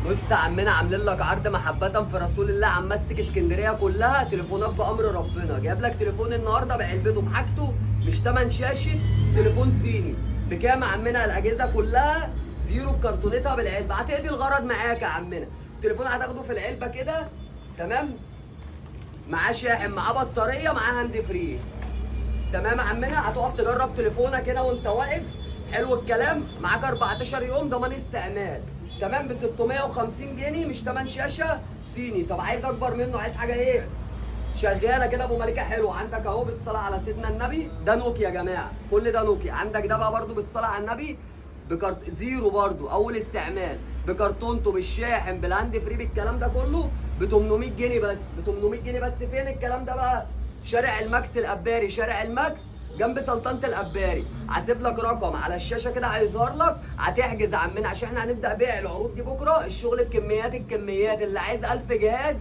بص يا عمنا، عاملين لك عرض محبة في رسول الله عم مسك اسكندرية كلها تليفونات بأمر ربنا. جايب لك تليفون النهارده بعلبته بحاجته، مش تمن شاشة، تليفون صيني. بكام يا عمنا؟ الأجهزة كلها زيرو بكرتونتها بالعلبة. هتقضي الغرض معاك يا عمنا. التليفون هتاخده في العلبة كده، تمام؟ معاه شاحن، معاه بطارية، معاه هاند فري. تمام يا عمنا؟ هتقف تجرب تليفونك هنا وانت واقف. حلو الكلام. معاك 14 يوم ضمان استعمال. تمام، ب 650 جنيه، مش تمن شاشه صيني. طب عايز اكبر منه؟ عايز حاجه ايه شغاله كده ابو ملكه حلوه؟ عندك اهو بالصلاه على سيدنا النبي، ده نوكيا يا جماعه، كل ده نوكيا. عندك ده بقى برده بالصلاه على النبي، زيرو برده اول استعمال، بكرتونته، بالشاحن، بالهاند فري، بالكلام ده كله، ب 800 جنيه بس. ب 800 جنيه بس. فين الكلام ده بقى؟ شارع الماكس الاباري، شارع الماكس جنب سلطنه الاباري. هسيب لك رقم على الشاشه كده هيظهر لك، هتحجز يا عمنا عشان احنا هنبدا بيع العروض دي بكره. الشغل بكميات الكميات، اللي عايز 1000 جهاز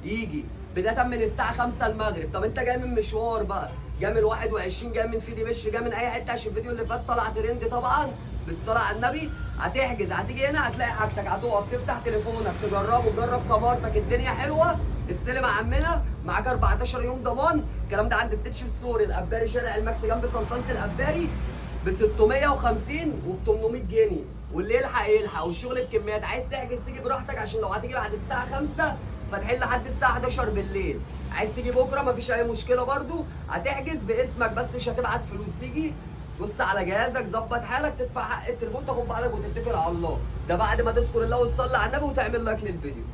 يجي بدايه من الساعه 5 المغرب. طب انت جاي من مشوار بقى، جاي من 21، جاي من سيدي بشر، جاي من اي حته، عشان الفيديو اللي فات طلع ترند طبعا بالصلاه على النبي. هتحجز، هتيجي هنا هتلاقي حاجتك، هتقف تفتح تليفونك تجربه، تجرب كاميرتك، الدنيا حلوه. استلم يا عمنا، معاك 14 يوم ضمان. الكلام ده عند التتش ستور الاباري، شارع الماكس جنب سلطنه الاباري، ب 650 وب 800 جنيه. واللي يلحق يلحق، والشغل بكميات. عايز تحجز تيجي براحتك، عشان لو هتيجي بعد الساعه 5 فاتحين لحد الساعه 11 بالليل. عايز تيجي بكره مفيش اي مشكله برضو، هتحجز باسمك بس، مش هتبعت فلوس. تيجي بص على جهازك، ظبط حالك، تدفع حق التليفون، تاخد بعضك وتتكل على الله. ده بعد ما تذكر الله وتصلي على النبي وتعمل لايك للفيديو.